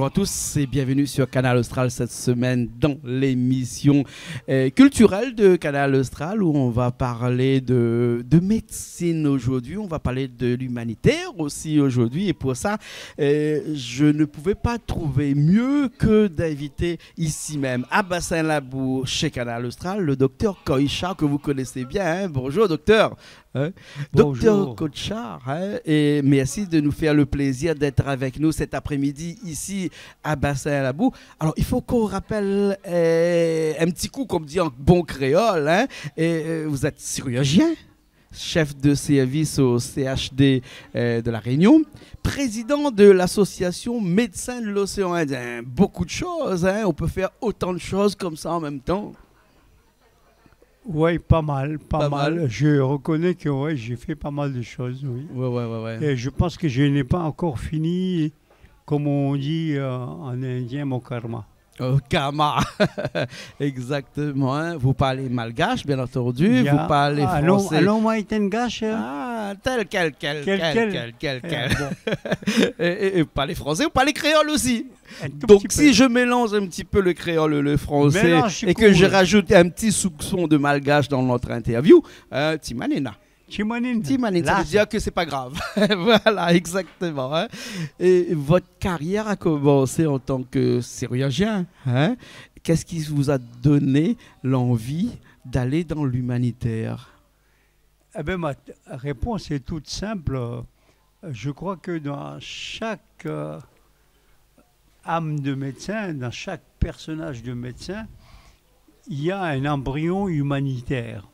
Bonjour à tous et bienvenue sur Canal Austral cette semaine dans l'émission culturelle de Canal Austral où on va parler de médecine aujourd'hui, on va parler de l'humanitaire aussi aujourd'hui et pour ça je ne pouvais pas trouver mieux que d'inviter ici même à Bassin-Labour chez Canal Austral le docteur Koïcha que vous connaissez bien. Hein. Bonjour docteur. Hein? Docteur Koïcha, hein? Et merci de nous faire le plaisir d'être avec nous cet après-midi ici à Bassin-Labour. Alors il faut qu'on rappelle un petit coup comme dit en bon créole, hein? Et, vous êtes chirurgien, chef de service au CHD de La Réunion, président de l'association Médecins de l'Océan Indien. Beaucoup de choses, hein? On peut faire autant de choses comme ça en même temps. Oui, pas mal. Je reconnais que ouais, j'ai fait pas mal de choses, oui. Ouais. Et je pense que je n'ai pas encore fini, comme on dit en indien, mon karma. Karma, exactement. Hein. Vous parlez malgache, bien entendu. Vous parlez français. Allons, moi, gache. Ah, quel. Bon. Et parlez français, vous parlez créole aussi. Donc, si je mélange un petit peu le créole et le français et que je rajoute un petit soupçon de malgache dans notre interview, Timanena. Timanine, ça veut dire que c'est pas grave. Voilà, exactement. Hein. Et votre carrière a commencé en tant que chirurgien. Hein. Qu'est-ce qui vous a donné l'envie d'aller dans l'humanitaire? Eh bien, ma réponse est toute simple. Je crois que dans chaque âme de médecin, dans chaque personnage de médecin, il y a un embryon humanitaire.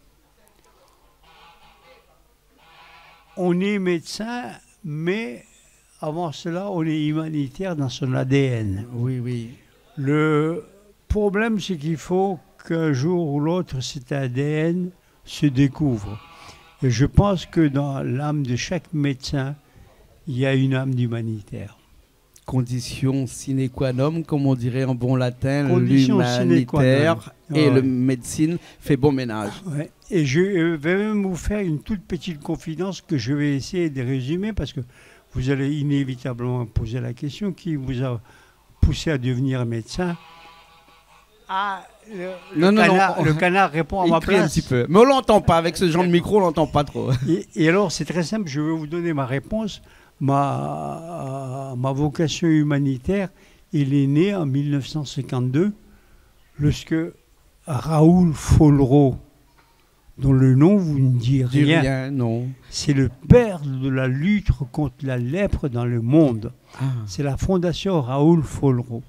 On est médecin, mais avant cela, on est humanitaire dans son ADN. Oui. Le problème, c'est qu'il faut qu'un jour ou l'autre, cet ADN se découvre. Et je pense que dans l'âme de chaque médecin, il y a une âme d'humanitaire. Condition sine qua non, comme on dirait en bon latin, l'humanitaire et la médecine fait bon ménage. Ouais. Et je vais même vous faire une toute petite confidence que je vais essayer de résumer parce que vous allez inévitablement poser la question qui vous a poussé à devenir médecin. Le canard répond à ma place. Un petit peu. Mais on l'entend pas, avec ce genre de micro, on l'entend pas trop. Et alors, c'est très simple, je vais vous donner ma réponse. Ma vocation humanitaire, elle est née en 1952, lorsque Raoul Follereau, dont le nom vous ne dit rien, non. C'est le père de la lutte contre la lèpre dans le monde. C'est la fondation Raoul Follereau.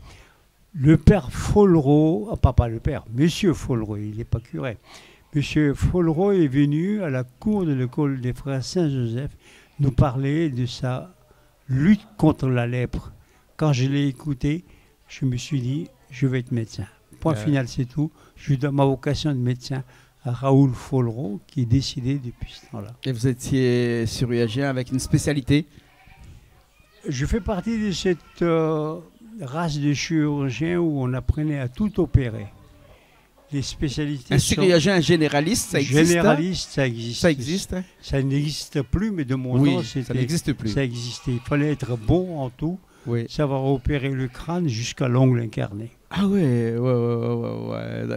Le père Follereau, pas le père, monsieur Follereau, il n'est pas curé. Monsieur Follereau est venu à la cour de l'école des frères Saint-Joseph nous parler de sa lutte contre la lèpre. Quand je l'ai écouté, je me suis dit, je vais être médecin. Point final, c'est tout. Je donne ma vocation de médecin à Raoul Follereau, qui est décédé depuis ce temps-là. Et vous étiez chirurgien avec une spécialité? Je fais partie de cette race de chirurgiens où on apprenait à tout opérer. Les spécialités. Un chirurgien généraliste, ça existe? Généraliste, ça existe. Ça existe? Ça n'existe plus, mais de mon temps, ça n'existe plus. Ça existait. Il fallait être bon en tout, savoir opérer le crâne jusqu'à l'ongle incarné. Ah ouais.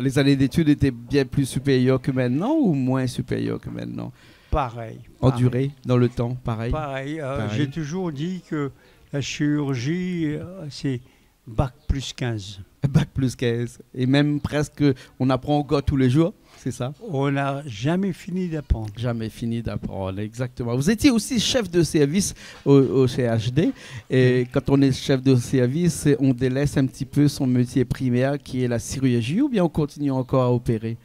Les années d'études étaient bien plus supérieures que maintenant ou moins supérieures que maintenant? Pareil. En durée, dans le temps, pareil? Pareil. J'ai toujours dit que la chirurgie, c'est Bac plus 15. Bac plus 15. Et même presque, on apprend encore tous les jours, c'est ça? On n'a jamais fini d'apprendre. Jamais fini d'apprendre, exactement. Vous étiez aussi chef de service au CHD. Et quand on est chef de service, on délaisse un petit peu son métier primaire qui est la chirurgie ou bien on continue encore à opérer?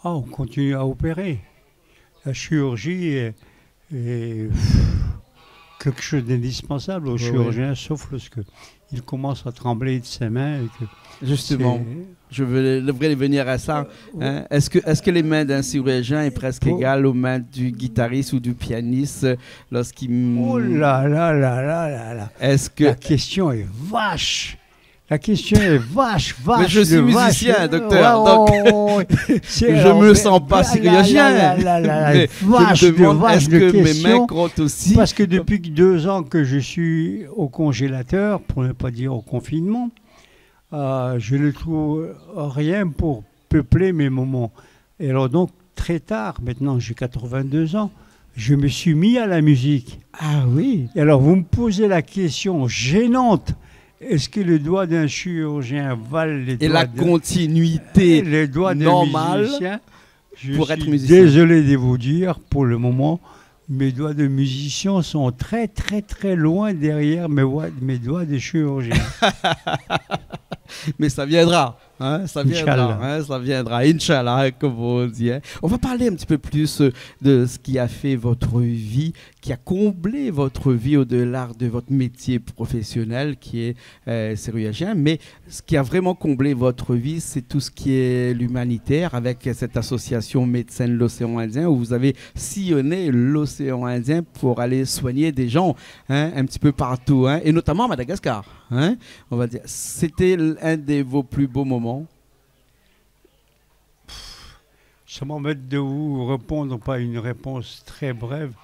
On continue à opérer. La chirurgie est quelque chose d'indispensable aux chirurgiens, sauf lorsqu'il commence à trembler de ses mains. Et que justement, je devrais venir à ça. Hein? Est-ce que les mains d'un chirurgien est presque égales aux mains du guitariste ou du pianiste lorsqu'il... Oh là là là là là là. Est-ce que... La question est vache. La question est vache. Mais je suis musicien, docteur. Ouais, donc, je ne me sens pas syrien. Mais je me demande, est-ce que mes mains comptent aussi? Parce que depuis 2 ans que je suis au congélateur, pour ne pas dire au confinement, je ne trouve rien pour peupler mes moments. Et alors donc, très tard, maintenant j'ai 82 ans, je me suis mis à la musique. Ah oui. Et alors vous me posez la question gênante, est-ce que le doigt d'un chirurgien valent les doigts et la continuité les doigts normale musicien? pour être musicien? Désolé de vous dire, pour le moment, mes doigts de musicien sont très très très loin derrière mes doigts de chirurgien. Mais ça viendra, hein, ça viendra, hein, ça viendra, Inch'Allah, comme on dit. Hein. On va parler un petit peu plus de ce qui a fait votre vie, qui a comblé votre vie au-delà de votre métier professionnel qui est chirurgien. Mais ce qui a vraiment comblé votre vie, c'est tout ce qui est l'humanitaire avec cette association Médecins de l'Océan Indien où vous avez sillonné l'Océan Indien pour aller soigner des gens, hein, un petit peu partout, hein, et notamment à Madagascar. Hein, on va dire, c'était un de vos plus beaux moments? Ça m'embête de vous répondre, pas une réponse très brève.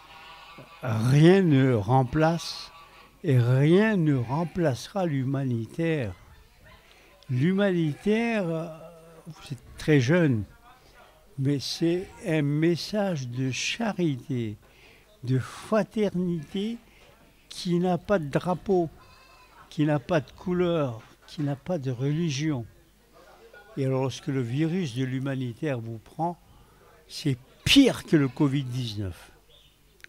Rien ne remplace et rien ne remplacera l'humanitaire. L'humanitaire, vous êtes très jeune, mais c'est un message de charité, de fraternité qui n'a pas de drapeau, qui n'a pas de couleur, qui n'a pas de religion. Et alors, lorsque le virus de l'humanitaire vous prend, c'est pire que le Covid-19.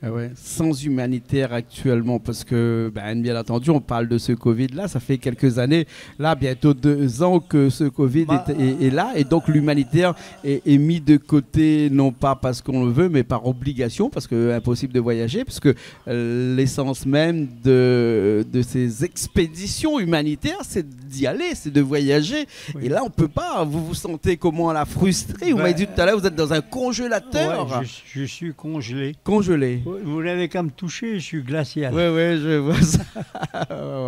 Ah ouais, sans humanitaire actuellement, parce que, bien entendu, on parle de ce Covid-là, ça fait quelques années, là, bientôt 2 ans que ce Covid est là, et donc l'humanitaire est mis de côté, non pas parce qu'on le veut, mais par obligation, parce que impossible de voyager, parce que l'essence même de ces expéditions humanitaires, c'est d'y aller, c'est de voyager, oui. Et là, on ne peut pas, vous vous sentez comment, là, frustré? Vous m'avez dit tout à l'heure, vous êtes dans un congélateur. Ouais, je suis congelé. Congelé. Vous n'avez qu'à me toucher, je suis glacial. Oui, je vois ça.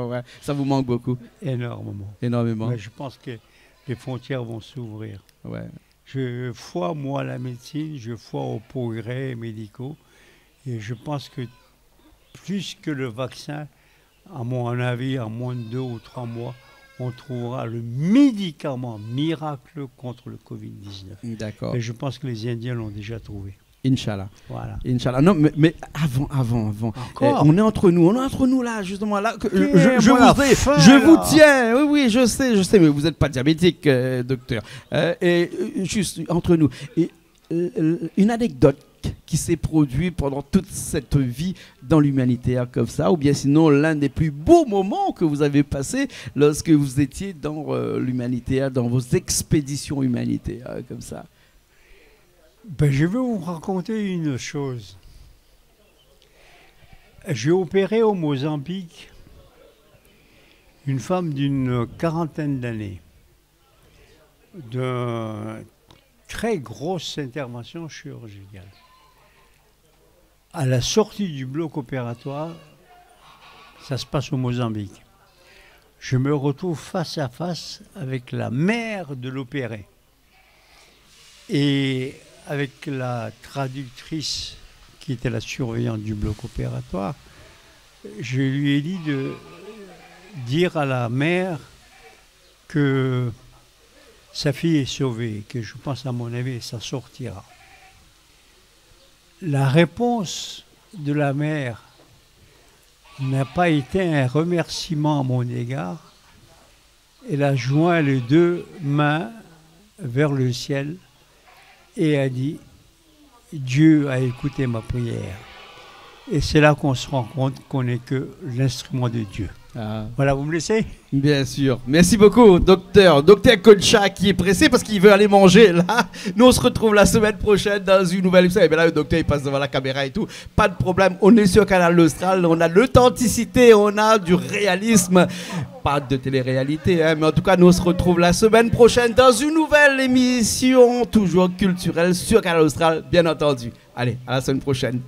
Ouais. Ça vous manque beaucoup? Énormément. Ouais, je pense que les frontières vont s'ouvrir. Ouais. Je crois, moi, à la médecine, je crois aux progrès médicaux. Et je pense que plus que le vaccin, à mon avis, en moins de 2 ou 3 mois, on trouvera le médicament miracle contre le Covid-19. D'accord. Et je pense que les Indiens l'ont déjà trouvé. Inch'Allah. Voilà. Inch'Allah. Non, mais avant. On est entre nous là, justement là. Je vous tiens. Oui, je sais, mais vous n'êtes pas diabétique, docteur. Et juste entre nous, une anecdote qui s'est produite pendant toute cette vie dans l'humanitaire comme ça, ou bien sinon l'un des plus beaux moments que vous avez passé lorsque vous étiez dans l'humanitaire, dans vos expéditions humanitaires comme ça. Je vais vous raconter une chose. J'ai opéré au Mozambique une femme d'une 40aine d'années, d'une très grosse intervention chirurgicale. À la sortie du bloc opératoire, ça se passe au Mozambique. Je me retrouve face à face avec la mère de l'opéré. Et avec la traductrice qui était la surveillante du bloc opératoire, je lui ai dit de dire à la mère que sa fille est sauvée, que je pense à mon avis ça sortira. La réponse de la mère n'a pas été un remerciement à mon égard. Elle a joint les 2 mains vers le ciel et a dit « Dieu a écouté ma prière ». Et c'est là qu'on se rend compte qu'on n'est que l'instrument de Dieu. Ah. Voilà, vous me laissez? Bien sûr. Merci beaucoup, docteur. Docteur Concha qui est pressé parce qu'il veut aller manger là. Nous, on se retrouve la semaine prochaine dans une nouvelle émission. Et bien là, le docteur, il passe devant la caméra et tout. Pas de problème. On est sur Canal Austral. On a l'authenticité, on a du réalisme. Pas de télé-réalité, hein, mais en tout cas, nous, on se retrouve la semaine prochaine dans une nouvelle émission, toujours culturelle, sur Canal Austral, bien entendu. Allez, à la semaine prochaine.